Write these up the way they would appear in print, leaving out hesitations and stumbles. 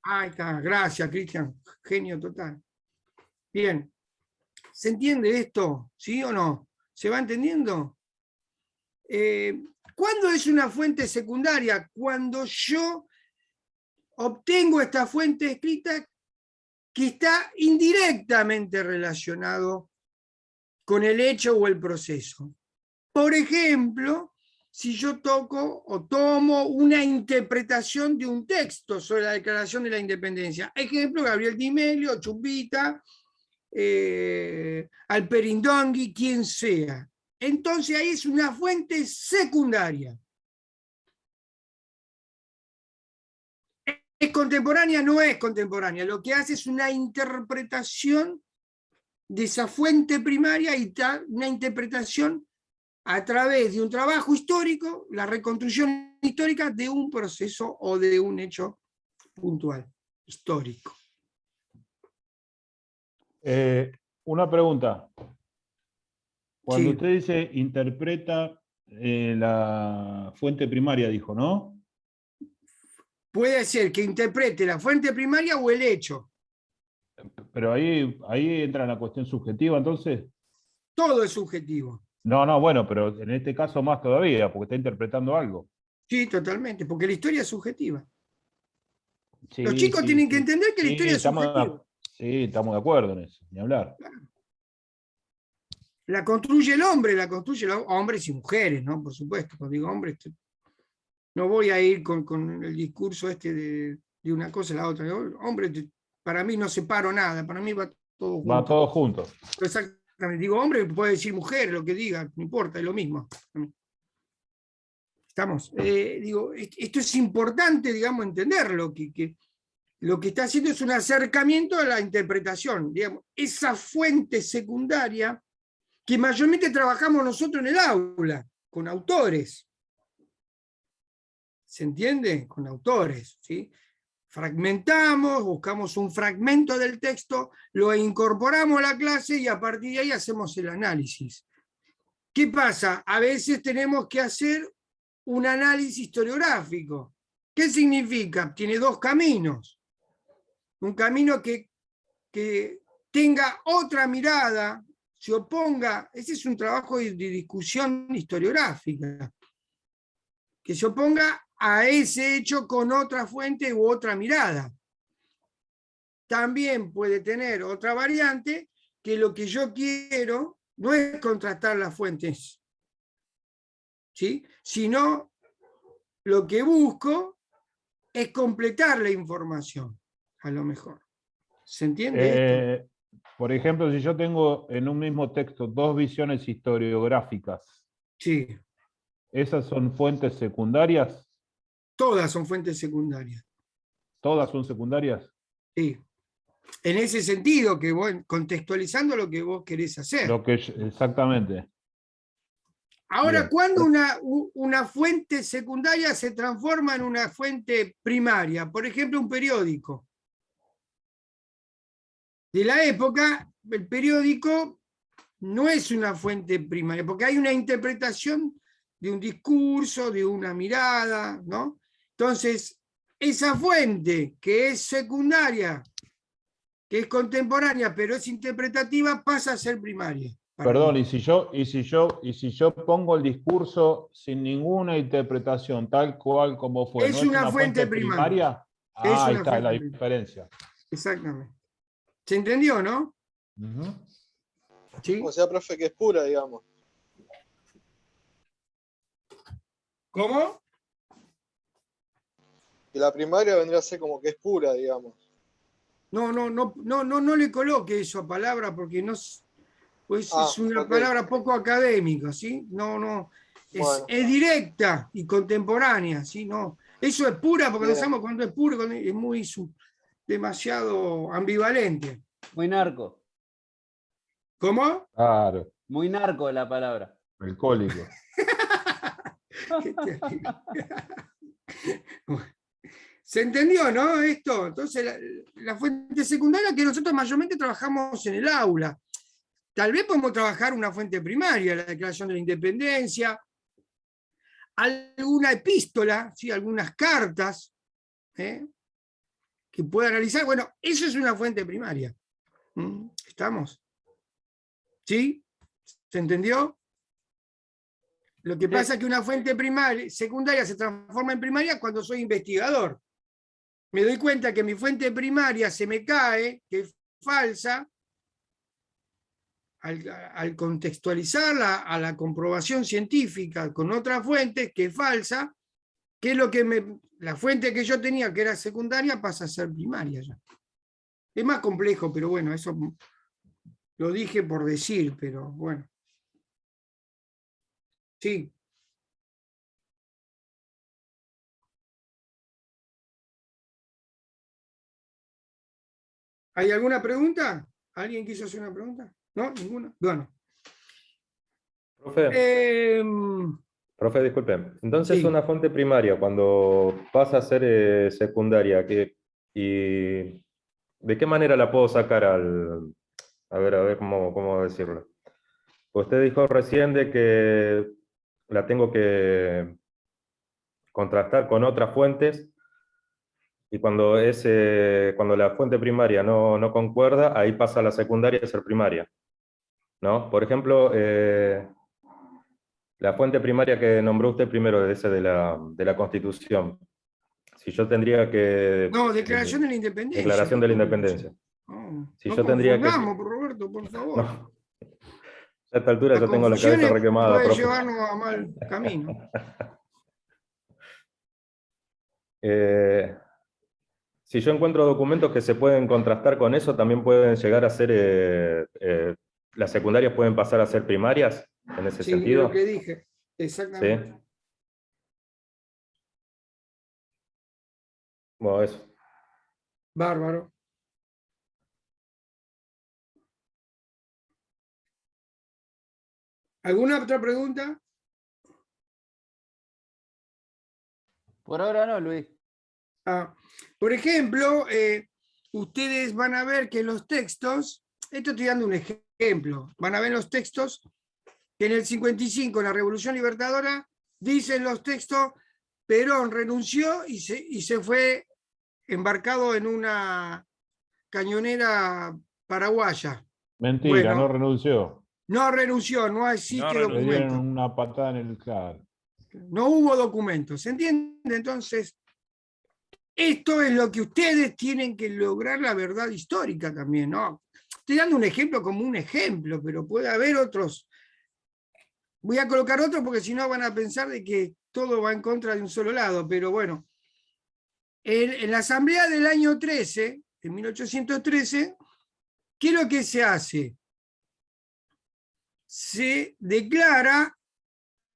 Ahí está, gracias, Cristian, genio total. Bien, ¿se entiende esto? ¿Sí o no? ¿Se va entendiendo? ¿Cuándo es una fuente secundaria? Cuando yo obtengo esta fuente escrita que está indirectamente relacionado con el hecho o el proceso. Por ejemplo, si yo toco o tomo una interpretación de un texto sobre la Declaración de la Independencia. Ejemplo, Gabriel Di Melio, Chumbita, Alperindongui, quien sea. Entonces ahí es una fuente secundaria. ¿Es contemporánea? No es contemporánea. Lo que hace es una interpretación de esa fuente primaria y una interpretación a través de un trabajo histórico, la reconstrucción histórica de un proceso o de un hecho puntual, histórico. Una pregunta. Cuando Sí. usted dice interpreta la fuente primaria, dijo, ¿no? Puede ser que interprete la fuente primaria o el hecho. Pero ahí entra la cuestión subjetiva, entonces. Todo es subjetivo. No, bueno, pero en este caso más todavía, porque está interpretando algo. Sí, totalmente, porque la historia es subjetiva. Sí, Los chicos tienen que entender que la historia es subjetiva. Sí, estamos de acuerdo en eso, ni hablar. La construye el hombre, la construye los hombres y mujeres, ¿no? Por supuesto, cuando digo hombres, no voy a ir con el discurso este de una cosa a la otra. Hombre, para mí no separo nada, para mí va todo junto. Va todo junto. Exactamente. Digo hombre, puede decir mujer, lo que diga, no importa, es lo mismo. Estamos. Digo, esto es importante, digamos, entenderlo, que lo que está haciendo es un acercamiento a la interpretación, digamos, esa fuente secundaria que mayormente trabajamos nosotros en el aula, con autores. ¿Se entiende? Con autores, ¿sí? Fragmentamos, buscamos un fragmento del texto, lo incorporamos a la clase y a partir de ahí hacemos el análisis. ¿Qué pasa? A veces tenemos que hacer un análisis historiográfico. ¿Qué significa? Tiene dos caminos. Un camino que tenga otra mirada, se oponga, ese es un trabajo de discusión historiográfica, que se oponga a ese hecho con otra fuente u otra mirada. También puede tener otra variante, que lo que yo quiero no es contrastar las fuentes, ¿sí? Sino lo que busco es completar la información, a lo mejor. ¿Se entiende esto? Por ejemplo, si yo tengo en un mismo texto dos visiones historiográficas, Sí. ¿esas son fuentes secundarias? Todas son fuentes secundarias. ¿Todas son secundarias? Sí. En ese sentido, que vos, contextualizando lo que vos querés hacer. Exactamente. Ahora, Bien. ¿cuándo una fuente secundaria se transforma en una fuente primaria? Por ejemplo, un periódico. De la época, el periódico no es una fuente primaria, porque hay una interpretación de un discurso, de una mirada, ¿no? Entonces, esa fuente que es secundaria, que es contemporánea, pero es interpretativa, pasa a ser primaria. Perdón, y si yo pongo el discurso sin ninguna interpretación, tal cual como fue, Es ¿no es una una fuente primaria? Es Ahí una está la fuente primaria. diferencia. Exactamente. ¿Se entendió, no? ¿Sí? O sea, profe, que es pura, digamos. ¿Cómo? Que la primaria vendría a ser como que es pura, digamos. No le coloque eso a palabra porque no pues es una okay. palabra poco académica, ¿sí? Bueno. Es directa y contemporánea, ¿sí? No, eso es pura porque no sabemos cuándo es puro, es muy demasiado ambivalente. Muy narco. ¿Cómo? Claro. Muy narco la palabra. Alcohólico. Qué terrible. ¿Se entendió, no? Esto. Entonces, la fuente secundaria que nosotros mayormente trabajamos en el aula. Tal vez podemos trabajar una fuente primaria, la Declaración de la Independencia, alguna epístola, ¿sí? Algunas cartas, que pueda analizar. Bueno, eso es una fuente primaria. ¿Estamos? ¿Sí? ¿Se entendió? Lo que pasa es que una fuente primaria, secundaria se transforma en primaria cuando soy investigador. Me doy cuenta que mi fuente primaria se me cae, que es falsa, al contextualizarla a la comprobación científica con otra fuente que es falsa, que es lo que la fuente que yo tenía que era secundaria pasa a ser primaria ya. Es más complejo, pero bueno, eso lo dije por decir, pero bueno. Sí. ¿Hay alguna pregunta? ¿Alguien quiso hacer una pregunta? ¿No? ¿Ninguna? Bueno. Profe, profe, disculpe. Entonces, sí. una fuente primaria, cuando pasa a ser secundaria, ¿y de qué manera la puedo sacar a ver cómo decirlo? Usted dijo recién de que la tengo que contrastar con otras fuentes, y cuando la fuente primaria no concuerda, ahí pasa a la secundaria a ser primaria, ¿no? Por ejemplo, la fuente primaria que nombró usted primero, ese de la Constitución. Si yo tendría que... No, Declaración de la Independencia. Declaración de la Independencia. No, Si no yo tendría que... confundamos, Roberto, por favor. No. A esta altura La ya tengo la cabeza confusión requemada, puede profe. llevarnos a mal camino. Si yo encuentro documentos que se pueden contrastar con eso, también pueden llegar a ser... las secundarias pueden pasar a ser primarias, en ese Sí, sentido. lo que dije, exactamente. ¿Sí? Bueno, eso. Bárbaro. ¿Alguna otra pregunta? Por ahora no, Luis. Por ejemplo, ustedes van a ver que los textos, esto estoy dando un ejemplo, van a ver los textos que en el 55, en la Revolución Libertadora, dicen los textos, Perón renunció y se fue embarcado en una cañonera paraguaya. Mentira, Bueno, no renunció. No renunció, no existe Le dieron documento. una patada en el claro. No hubo documentos, ¿se entiende? Entonces, esto es lo que ustedes tienen que lograr, la verdad histórica también, ¿no? Estoy dando un ejemplo como un ejemplo, pero puede haber otros. Voy a colocar otro porque si no van a pensar de que todo va en contra de un solo lado, pero bueno. En la asamblea del año 13, en 1813, ¿qué es lo que se hace? Se declara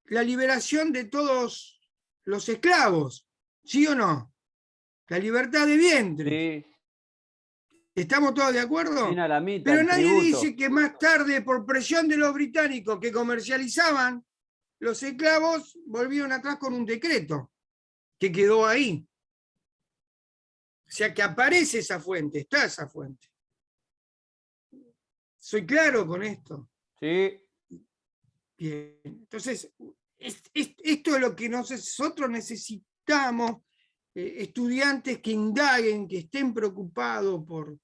la liberación de todos los esclavos, ¿sí o no? La libertad de vientre. Sí. ¿Estamos todos de acuerdo? Fin a la mitad, Pero el nadie tributo. dice que más tarde, por presión de los británicos que comercializaban los esclavos, volvieron atrás con un decreto que quedó ahí. O sea que aparece esa fuente, está esa fuente. ¿Soy claro con esto? Sí. Bien. Entonces, esto es lo que nosotros necesitamos, estudiantes que indaguen, que estén preocupados por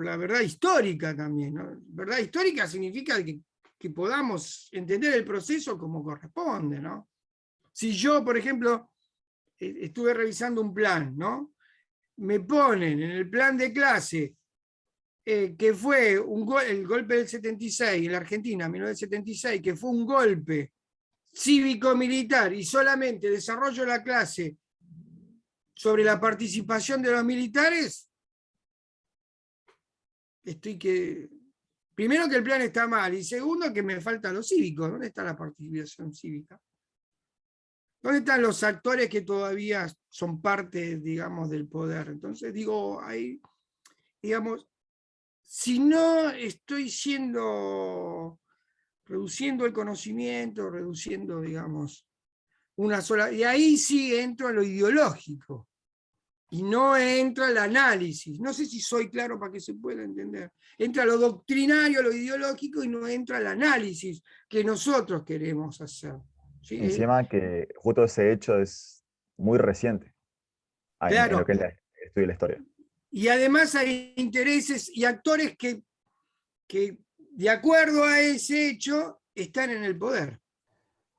la verdad histórica también, ¿no? Verdad histórica significa que podamos entender el proceso como corresponde, ¿no? Si yo, por ejemplo, estuve revisando un plan, ¿no? Me ponen en el plan de clase que fue el golpe del 76 en la Argentina, 1976, que fue un golpe cívico-militar y solamente desarrollo la clase sobre la participación de los militares, primero que el plan está mal y segundo que me faltan los cívicos. ¿Dónde está la participación cívica? ¿Dónde están los actores que todavía son parte, digamos, del poder? Entonces digo, ahí, digamos, si no estoy reduciendo el conocimiento, reduciendo, digamos, una sola, y ahí sí entro a lo ideológico. Y no entra el análisis. No sé si soy claro para que se pueda entender. Entra lo doctrinario, lo ideológico y no entra el análisis que nosotros queremos hacer. ¿Sí? Encima que justo ese hecho es muy reciente en Claro. lo que es la estudie la historia. Y además hay intereses y actores que de acuerdo a ese hecho, están en el poder.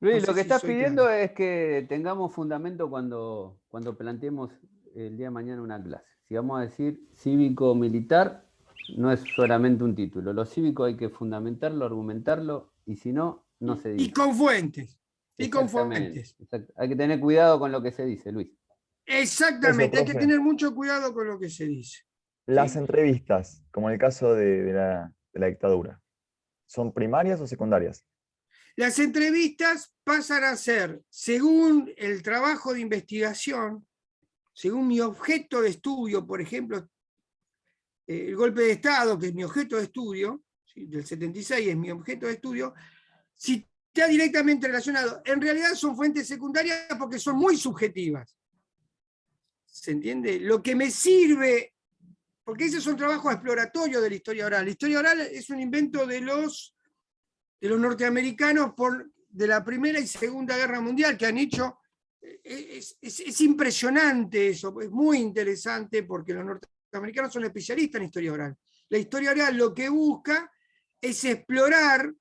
Luis, No sé lo que si estás soy pidiendo claro. es que tengamos fundamento cuando planteemos el día de mañana una clase. Si vamos a decir cívico-militar, no es solamente un título. Lo cívico hay que fundamentarlo, argumentarlo, y si no, no se dice. Y con fuentes. Y con Exactamente, fuentes. Hay que tener cuidado con lo que se dice, Luis. Exactamente, hay que profe. tener mucho cuidado con lo que se dice. Las ¿Sí? entrevistas, como en el caso de la dictadura, ¿son primarias o secundarias? Las entrevistas pasan a ser, según el trabajo de investigación, según mi objeto de estudio, por ejemplo, el golpe de Estado, que es mi objeto de estudio, ¿sí? Del 76 es mi objeto de estudio, si está directamente relacionado. En realidad son fuentes secundarias porque son muy subjetivas. ¿Se entiende? Lo que me sirve, porque ese es un trabajo exploratorio de la historia oral. La historia oral es un invento de los norteamericanos de la Primera y Segunda Guerra Mundial, que han hecho, es impresionante eso, es muy interesante porque los norteamericanos son especialistas en historia oral. La historia oral lo que busca es explorar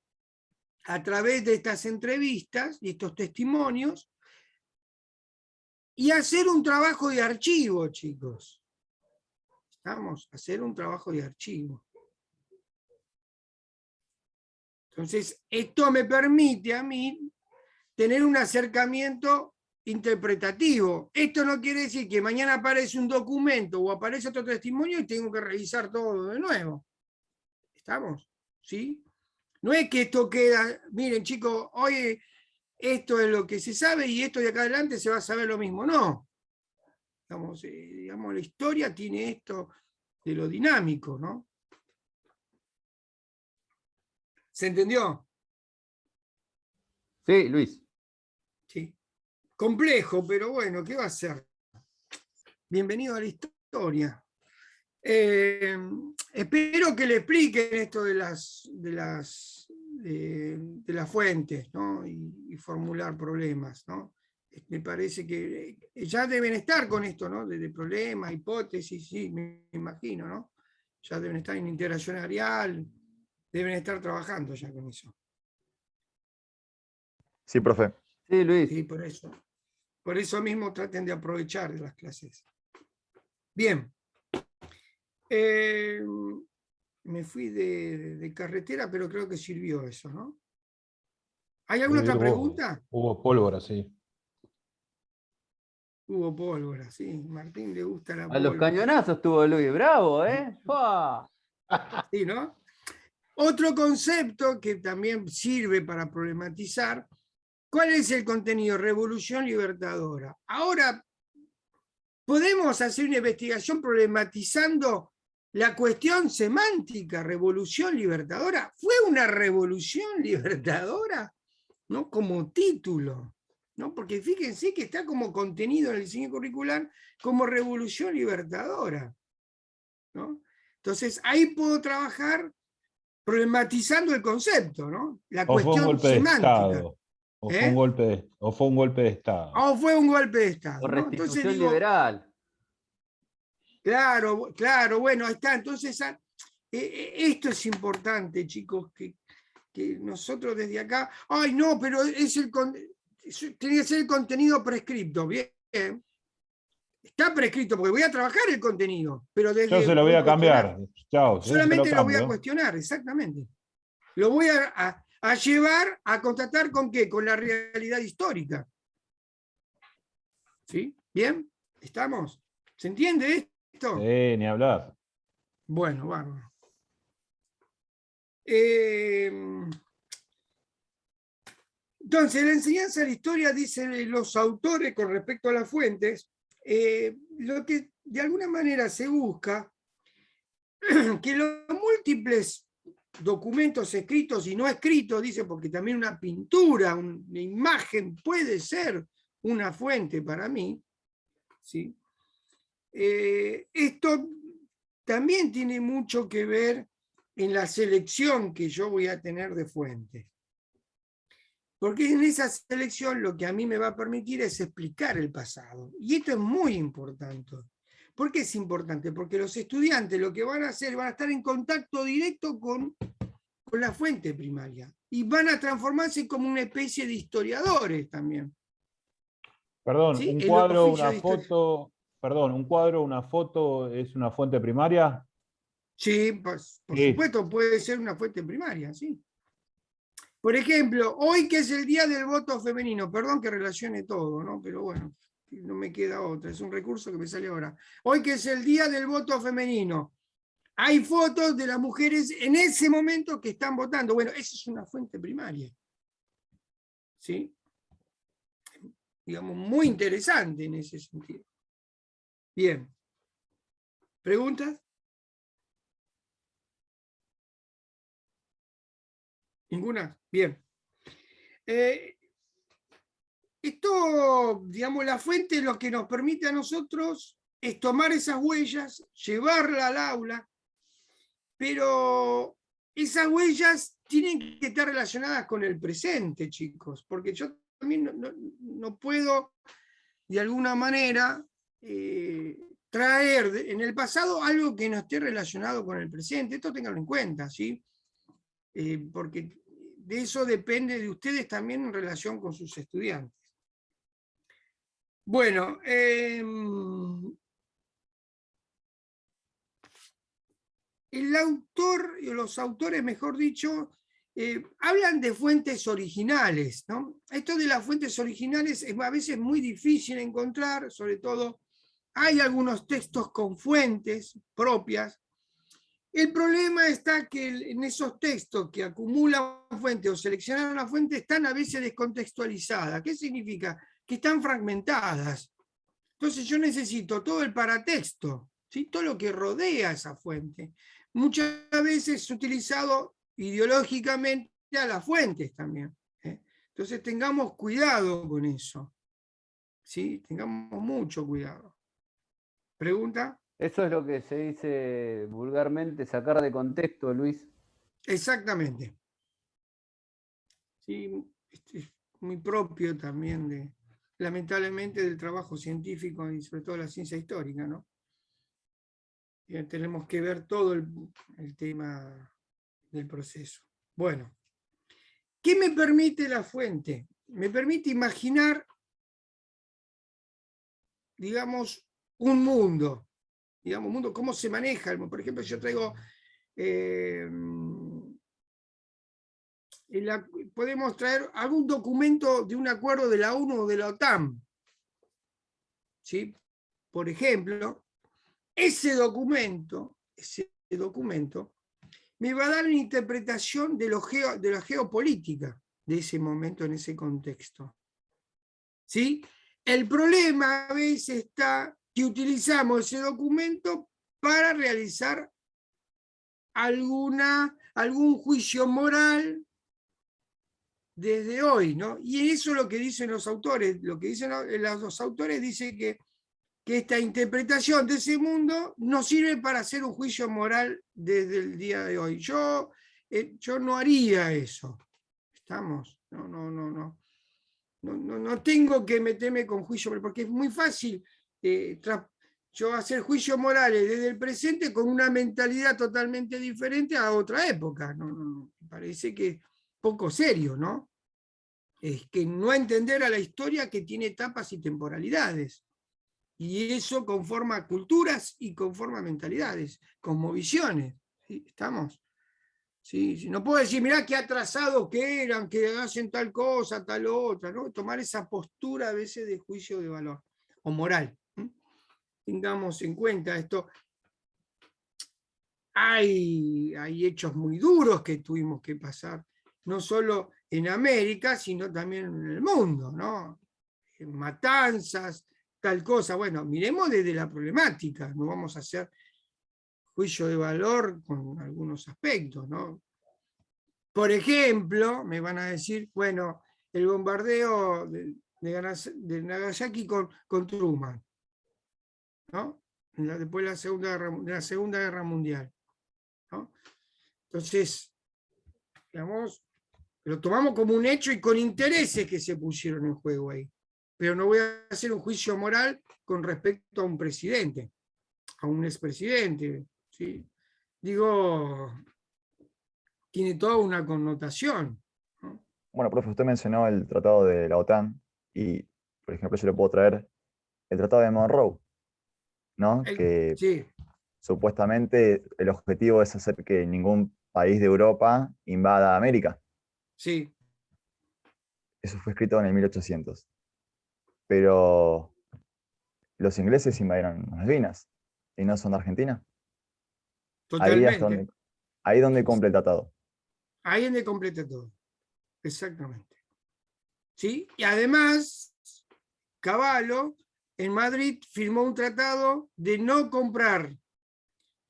a través de estas entrevistas y estos testimonios y hacer un trabajo de archivo, chicos. Vamos a hacer un trabajo de archivo. Entonces, esto me permite a mí tener un acercamiento interpretativo. Esto no quiere decir que mañana aparece un documento o aparece otro testimonio y tengo que revisar todo de nuevo. ¿Estamos? ¿Sí? No es que esto queda, miren chicos, hoy esto es lo que se sabe y esto de acá adelante se va a saber lo mismo. No. Digamos, la historia tiene esto de lo dinámico, ¿no? ¿Se entendió? Sí, Luis. Sí. Complejo, pero bueno, ¿qué va a ser? Bienvenido a la historia. Espero que le expliquen esto de las fuentes, ¿no? Y formular problemas, ¿no? Me parece que ya deben estar con esto, ¿no? De problemas, hipótesis, sí, me imagino, ¿no? Ya deben estar en integración arial, deben estar trabajando ya con eso. Sí, profe. Sí, Luis. Sí, por eso. Por eso mismo traten de aprovechar las clases. Bien. Me fui de carretera, pero creo que sirvió eso, ¿no? ¿Hay alguna otra pregunta? Hubo pólvora, sí. Hubo pólvora, sí. Martín le gusta la A pólvora. los cañonazos tuvo Luis, bravo, ¿eh? ¡Fua! Sí, ¿no? Otro concepto que también sirve para problematizar, ¿cuál es el contenido? Revolución libertadora. Ahora, podemos hacer una investigación problematizando la cuestión semántica, revolución libertadora. ¿Fue una revolución libertadora? ¿No? Como título, ¿no? Porque fíjense que está como contenido en el diseño curricular como revolución libertadora, ¿no? Entonces ahí puedo trabajar problematizando el concepto, ¿no? La O fue un cuestión golpe de semántica. Estado. O fue un golpe de Estado. O fue un golpe de Estado, O ¿no? Entonces restitución digo, liberal. claro, claro, bueno, ahí está. Entonces, esto es importante, chicos, que nosotros desde acá, ay no, pero tiene que ser el contenido prescripto, bien. Está prescrito porque voy a trabajar el contenido, pero desde Yo se lo voy a cambiar. Chao, yo se solamente lo voy a cambio. cuestionar, exactamente. Lo voy a llevar a constatar con qué, con la realidad histórica. ¿Sí? ¿Bien? ¿Estamos? ¿Se entiende esto? Sí, ni hablar. Bueno, vamos. Entonces, la enseñanza de la historia, dicen los autores con respecto a las fuentes, lo que de alguna manera se busca, que los múltiples documentos escritos y no escritos, dice, porque también una pintura, una imagen puede ser una fuente para mí, ¿sí? Esto también tiene mucho que ver en la selección que yo voy a tener de fuentes. Porque en esa selección lo que a mí me va a permitir es explicar el pasado. Y esto es muy importante. ¿Por qué es importante? Porque los estudiantes lo que van a hacer, van a estar en contacto directo con la fuente primaria y van a transformarse como una especie de historiadores también. Perdón, ¿Sí? un El cuadro, oficio una de historia. foto, perdón, un cuadro, una foto es una fuente primaria. Sí, por Sí. supuesto, puede ser una fuente primaria, sí. Por ejemplo, hoy que es el día del voto femenino, perdón que relacione todo, ¿no? Pero bueno, no me queda otra, es un recurso que me sale ahora. Hoy que es el día del voto femenino, hay fotos de las mujeres en ese momento que están votando. Bueno, esa es una fuente primaria. ¿Sí? Digamos, muy interesante en ese sentido. Bien. ¿Preguntas? ¿Ninguna? Bien. Esto, digamos, la fuente lo que nos permite a nosotros es tomar esas huellas, llevarla al aula, pero esas huellas tienen que estar relacionadas con el presente, chicos, porque yo también no puedo, de alguna manera, traer en el pasado algo que no esté relacionado con el presente. Esto ténganlo en cuenta, ¿sí? Porque de eso depende de ustedes también en relación con sus estudiantes. Bueno, el autor, los autores, mejor dicho, hablan de fuentes originales, ¿no? Esto de las fuentes originales es a veces muy difícil encontrar, sobre todo hay algunos textos con fuentes propias. El problema está que en esos textos que acumulan fuentes o seleccionan una fuente están a veces descontextualizadas. ¿Qué significa? Que están fragmentadas. Entonces yo necesito todo el paratexto, ¿sí? Todo lo que rodea esa fuente. Muchas veces es utilizado ideológicamente a las fuentes también. Entonces tengamos cuidado con eso. ¿Sí? Tengamos mucho cuidado. ¿Pregunta? Eso es lo que se dice vulgarmente, sacar de contexto, Luis. Exactamente. Sí, es muy propio también lamentablemente, del trabajo científico y sobre todo la ciencia histórica, ¿no? Tenemos que ver todo el tema del proceso. Bueno, ¿qué me permite la fuente? Me permite imaginar, digamos, un mundo. Digamos, un mundo, cómo se maneja el mundo. Por ejemplo, yo traigo... podemos traer algún documento de un acuerdo de la ONU o de la OTAN. ¿Sí? Por ejemplo, ese documento me va a dar una interpretación de la geopolítica de ese momento, en ese contexto. ¿Sí? El problema a veces está que utilizamos ese documento para realizar algún juicio moral desde hoy, ¿no? Y eso es lo que dicen los autores. Lo que dicen los autores dice que esta interpretación de ese mundo nos sirve para hacer un juicio moral desde el día de hoy. Yo no haría eso. ¿Estamos? No tengo que meterme con juicio moral, porque es muy fácil yo hacer juicios morales desde el presente con una mentalidad totalmente diferente a otra época. Me parece que poco serio, ¿no? Es que no entender a la historia que tiene etapas y temporalidades. Y eso conforma culturas y conforma mentalidades, cosmovisiones. ¿Sí? ¿Estamos? Sí, no puedo decir, mirá qué atrasados que eran, que hacen tal cosa, tal otra, ¿no? Tomar esa postura a veces de juicio de valor o moral. Tengamos en cuenta esto. Hay hechos muy duros que tuvimos que pasar, no solo en América, sino también en el mundo, ¿no? Matanzas, tal cosa. Bueno, miremos desde la problemática, no vamos a hacer juicio de valor con algunos aspectos, ¿no? Por ejemplo, me van a decir, bueno, el bombardeo de Nagasaki con Truman, ¿no? Después de la Segunda Guerra Mundial, ¿no? Entonces, digamos, lo tomamos como un hecho y con intereses que se pusieron en juego ahí. Pero no voy a hacer un juicio moral con respecto a un presidente. a un expresidente, ¿sí? Digo, tiene toda una connotación, ¿no? Bueno, profe, usted mencionó el tratado de la OTAN y, por ejemplo, yo le puedo traer el tratado de Monroe, ¿no? Que Sí, supuestamente el objetivo es hacer que ningún país de Europa invada América. sí. Eso fue escrito en el 1800. Pero los ingleses invadieron Malvinas y no son de Argentina. Totalmente. Ahí es donde cumple el tratado. Ahí es donde completa todo. Exactamente. ¿Sí? Y además, Cavallo en Madrid firmó un tratado de no comprar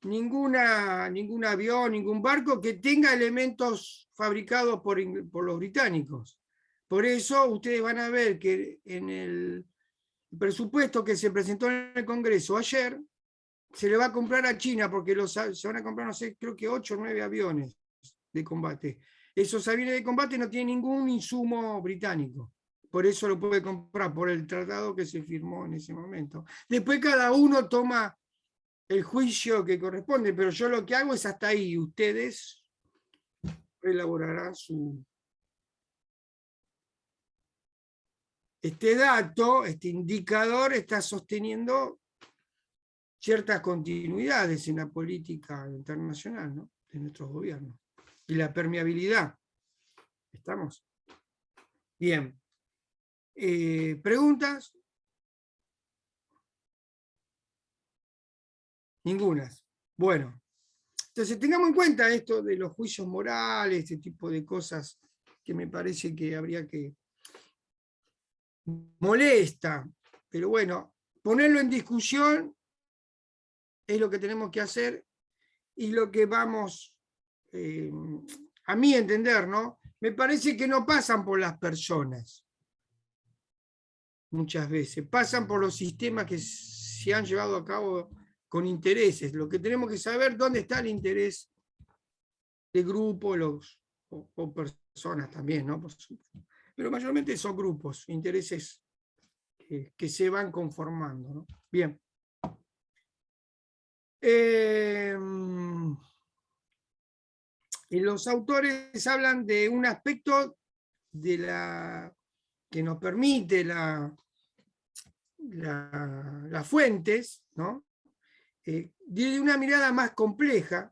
ningún avión, ningún barco que tenga elementos fabricados por los británicos. Por eso ustedes van a ver que en el presupuesto que se presentó en el Congreso ayer, se le va a comprar a China porque se van a comprar, no sé, creo que 8 o 9 aviones de combate. Esos aviones de combate no tienen ningún insumo británico. Por eso lo puede comprar, por el tratado que se firmó en ese momento. Después cada uno toma el juicio que corresponde, pero yo lo que hago es hasta ahí. Ustedes elaborarán su... Este dato, este indicador está sosteniendo ciertas continuidades en la política internacional, ¿no?, de nuestros gobiernos. Y la permeabilidad. ¿Estamos? Bien. ¿Preguntas? Ningunas. Bueno. Entonces tengamos en cuenta esto de los juicios morales, este tipo de cosas que me parece que habría que... molesta, pero bueno, ponerlo en discusión es lo que tenemos que hacer y lo que vamos, a mi entender, ¿no? Me parece que no pasan por las personas, muchas veces, pasan por los sistemas que se han llevado a cabo con intereses. Lo que tenemos que saber dónde está el interés de grupo, o personas también, ¿no? Pero mayormente son grupos, intereses que se van conformando, ¿no? Bien. Y los autores hablan de un aspecto de que nos permite las fuentes, ¿no? De una mirada más compleja,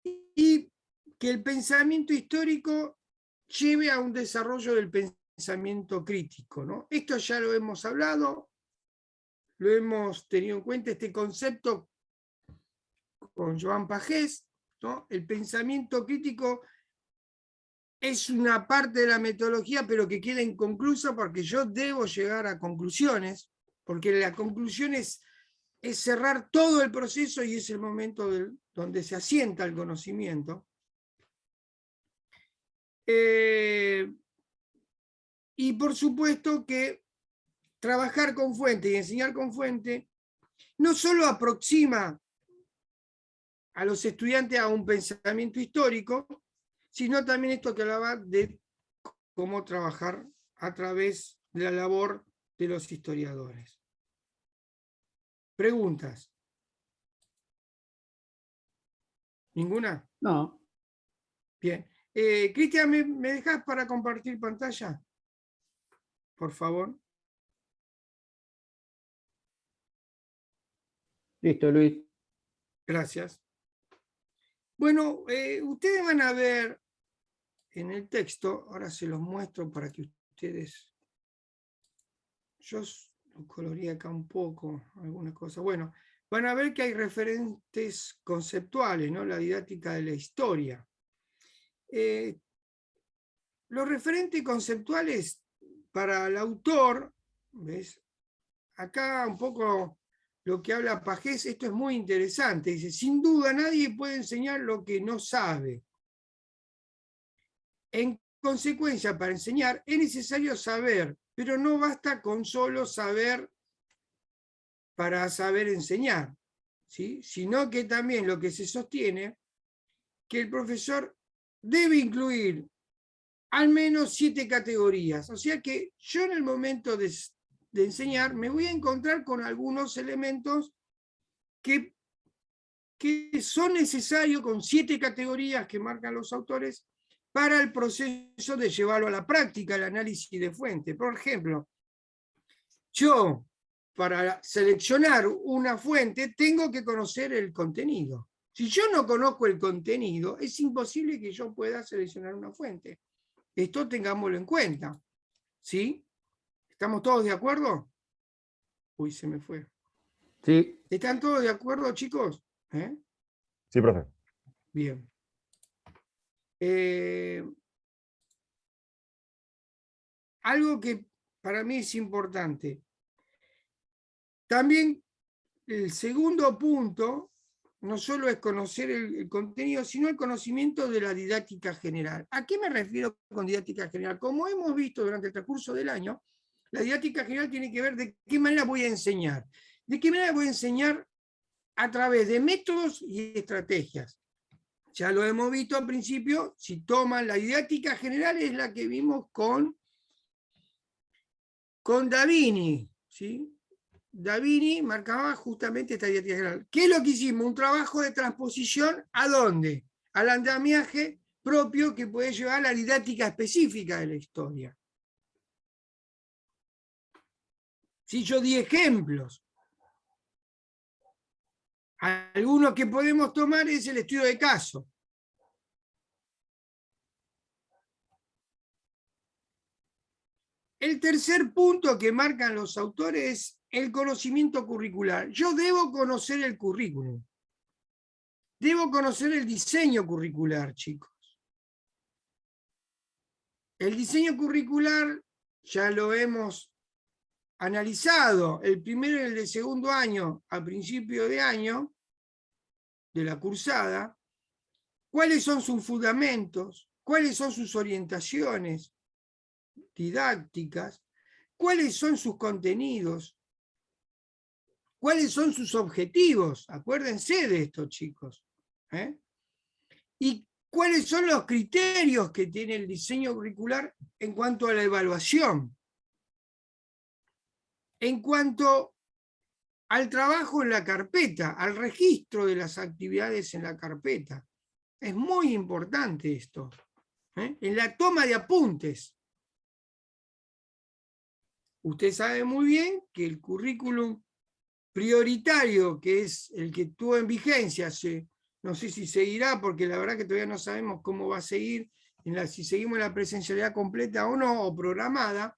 y que el pensamiento histórico lleve a un desarrollo del pensamiento crítico, ¿no? Esto ya lo hemos hablado, lo hemos tenido en cuenta, este concepto con Joan Pagés, ¿no? El pensamiento crítico es una parte de la metodología, pero que queda inconclusa porque yo debo llegar a conclusiones, porque la conclusión es cerrar todo el proceso y es el momento donde se asienta el conocimiento. Y por supuesto que trabajar con fuente y enseñar con fuente no solo aproxima a los estudiantes a un pensamiento histórico, sino también esto que hablaba de cómo trabajar a través de la labor de los historiadores. ¿Preguntas? ¿Ninguna? No. Bien. Cristian, ¿me dejas para compartir pantalla? Por favor. Listo, Luis. Gracias. Bueno, ustedes van a ver en el texto, ahora se los muestro para que ustedes... Yo lo coloreé acá un poco, alguna cosa. Bueno, van a ver que hay referentes conceptuales, ¿no? La didáctica de la historia. Los referentes conceptuales para el autor, ¿ves? Acá un poco lo que habla Pagés, esto es muy interesante. Dice, sin duda nadie puede enseñar lo que no sabe. En consecuencia, para enseñar es necesario saber, pero no basta con solo saber para saber enseñar, ¿sí? Sino que también lo que se sostiene, que el profesor debe incluir al menos 7 categorías. O sea que yo en el momento de enseñar me voy a encontrar con algunos elementos que son necesarios con 7 categorías que marcan los autores para el proceso de llevarlo a la práctica, el análisis de fuente. Por ejemplo, yo, para seleccionar una fuente, tengo que conocer el contenido. Si yo no conozco el contenido, es imposible que yo pueda seleccionar una fuente. Esto tengámoslo en cuenta. ¿Sí? ¿Estamos todos de acuerdo? Uy, se me fue. Sí. ¿Están todos de acuerdo, chicos? Sí, profe. Bien. Algo que para mí es importante. También el segundo punto no solo es conocer el contenido, sino el conocimiento de la didáctica general. ¿A qué me refiero con didáctica general? Como hemos visto durante el transcurso del año, la didáctica general tiene que ver de qué manera voy a enseñar. ¿De qué manera voy a enseñar? A través de métodos y estrategias. Ya lo hemos visto al principio, si toman la didáctica general es la que vimos con Davini, ¿sí? Davini marcaba justamente esta didáctica general. ¿Qué es lo que hicimos? Un trabajo de transposición ¿a dónde? Al andamiaje propio que puede llevar a la didáctica específica de la historia. Si yo di ejemplos, algunos que podemos tomar es el estudio de caso. El tercer punto que marcan los autores es el conocimiento curricular. Yo debo conocer el currículum. Debo conocer el diseño curricular, chicos. El diseño curricular ya lo hemos analizado, el primero y el de segundo año, a principio de año, de la cursada. ¿Cuáles son sus fundamentos? ¿Cuáles son sus orientaciones didácticas? ¿Cuáles son sus contenidos? ¿Cuáles son sus objetivos? Acuérdense de esto, chicos. ¿Y cuáles son los criterios que tiene el diseño curricular en cuanto a la evaluación? En cuanto al trabajo en la carpeta, al registro de las actividades en la carpeta. Es muy importante esto. En la toma de apuntes. Usted sabe muy bien que el currículum prioritario, que es el que estuvo en vigencia, no sé si seguirá, porque la verdad que todavía no sabemos cómo va a seguir, si seguimos en la presencialidad completa o no, o programada.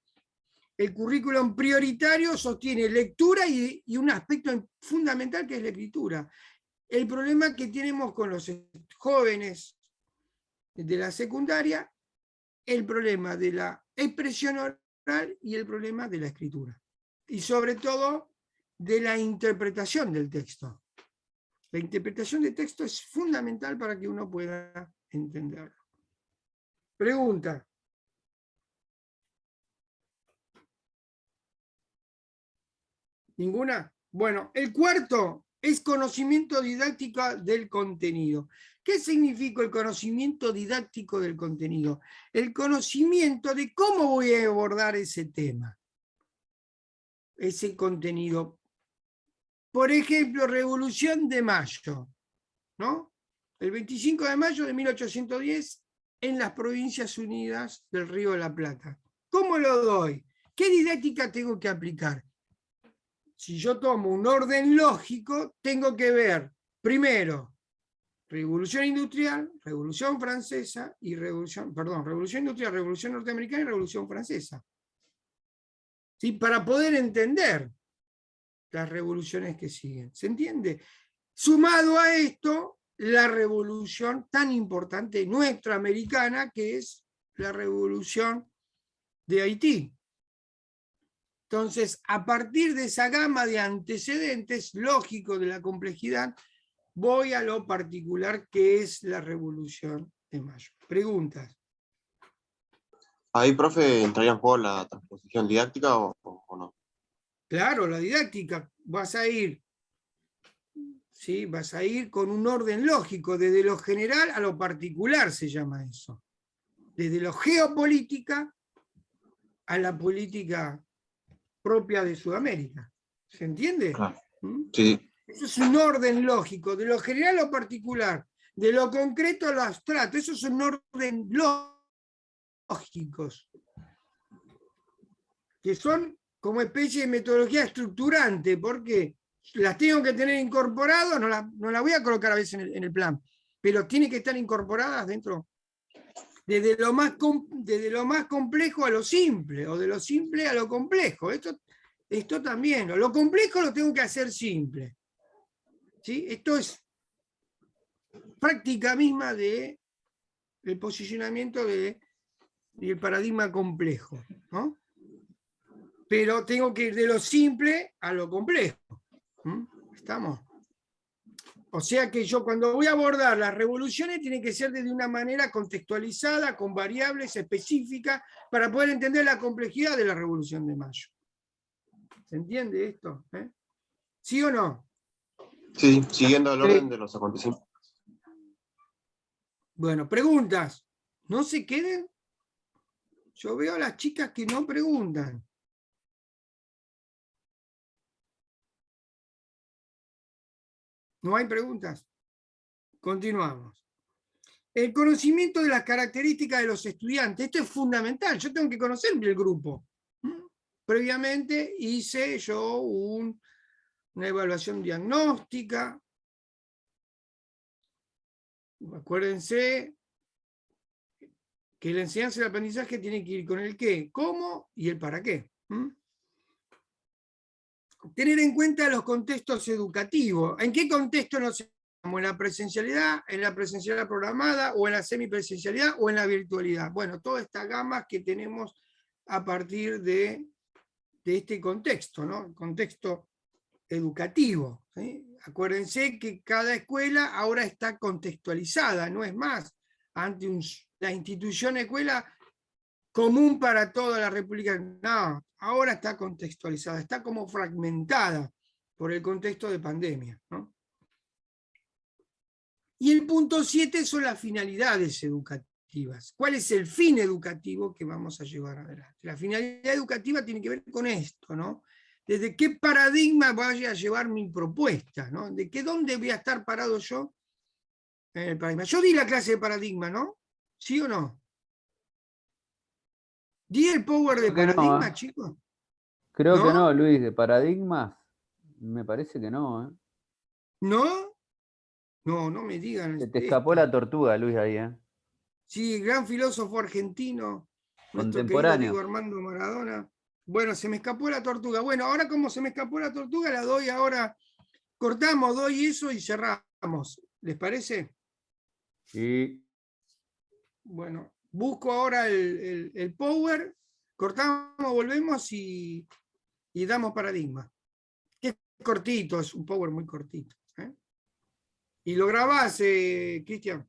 El currículum prioritario sostiene lectura y un aspecto fundamental que es la escritura. El problema que tenemos con los jóvenes de la secundaria, el problema de la expresión oral y el problema de la escritura. Y sobre todo de la interpretación del texto. La interpretación del texto es fundamental para que uno pueda entenderlo. Pregunta. ¿Ninguna? Bueno, el cuarto es conocimiento didáctico del contenido. ¿Qué significa el conocimiento didáctico del contenido? El conocimiento de cómo voy a abordar ese tema, ese contenido. Por ejemplo, Revolución de Mayo, ¿no? El 25 de mayo de 1810 en las Provincias Unidas del Río de la Plata. ¿Cómo lo doy? ¿Qué didáctica tengo que aplicar? Si yo tomo un orden lógico, tengo que ver, primero, Revolución Industrial, Revolución Francesa y Revolución Industrial, Revolución Norteamericana y Revolución Francesa. ¿Sí? Para poder entender las revoluciones que siguen. ¿Se entiende? Sumado a esto, la revolución tan importante nuestra americana, que es la revolución de Haití. Entonces, a partir de esa gama de antecedentes lógicos de la complejidad, voy a lo particular que es la Revolución de Mayo. Preguntas. Ahí, profe, ¿entraría en juego la transposición didáctica o no? Claro, la didáctica, vas a ir con un orden lógico, desde lo general a lo particular se llama eso. Desde lo geopolítica a la política propia de Sudamérica. ¿Se entiende? Claro. Sí. Eso es un orden lógico, de lo general a lo particular, de lo concreto a lo abstracto. Eso es un orden lógicos, que son como especie de metodología estructurante, porque las tengo que tener incorporadas, no las voy a colocar a veces en el plan, pero tienen que estar incorporadas dentro, desde lo más complejo a lo simple, o de lo simple a lo complejo. Esto también, lo complejo lo tengo que hacer simple. ¿Sí? Esto es práctica misma del posicionamiento del paradigma complejo, ¿no? Pero tengo que ir de lo simple a lo complejo. ¿Estamos? O sea que yo cuando voy a abordar las revoluciones tiene que ser de una manera contextualizada, con variables específicas, para poder entender la complejidad de la Revolución de Mayo. ¿Se entiende esto? ¿Sí o no? Sí, siguiendo el orden de los acontecimientos. Bueno, preguntas. No se queden. Yo veo a las chicas que no preguntan. ¿No hay preguntas? Continuamos. El conocimiento de las características de los estudiantes. Esto es fundamental. Yo tengo que conocer el grupo. Previamente hice yo una evaluación diagnóstica. Acuérdense que la enseñanza y el aprendizaje tiene que ir con el qué, cómo y el para qué. Tener en cuenta los contextos educativos. ¿En qué contexto nos encontramos? ¿En la presencialidad programada, o en la semipresencialidad, o en la virtualidad? Bueno, todas estas gamas que tenemos a partir de este contexto, ¿no? El contexto educativo. ¿Sí? Acuérdense que cada escuela ahora está contextualizada, no es más ante la institución escuela común para toda la República. No, ahora está contextualizada, está como fragmentada por el contexto de pandemia, ¿no? Y el punto 7 son las finalidades educativas. ¿Cuál es el fin educativo que vamos a llevar adelante? La finalidad educativa tiene que ver con esto, ¿no? Desde qué paradigma vaya a llevar mi propuesta, ¿no? ¿Dónde voy a estar parado yo en el paradigma? Yo di la clase de paradigma, ¿no? ¿Sí o no? ¿Di el power de paradigma, chicos? Creo que no, Luis, de paradigmas, me parece que no. ¿No? No me digan. Se te escapó la tortuga, Luis, ahí, ¿eh? Sí, gran filósofo argentino, nuestro querido Contemporáneo. Diego Armando Maradona. Bueno, se me escapó la tortuga. Bueno, ahora como se me escapó la tortuga, la doy ahora. Cortamos, doy eso y cerramos. ¿Les parece? Sí. Bueno, busco ahora el power, cortamos, volvemos y damos paradigma. Que es cortito, es un power muy cortito. Y lo grabás, Cristian.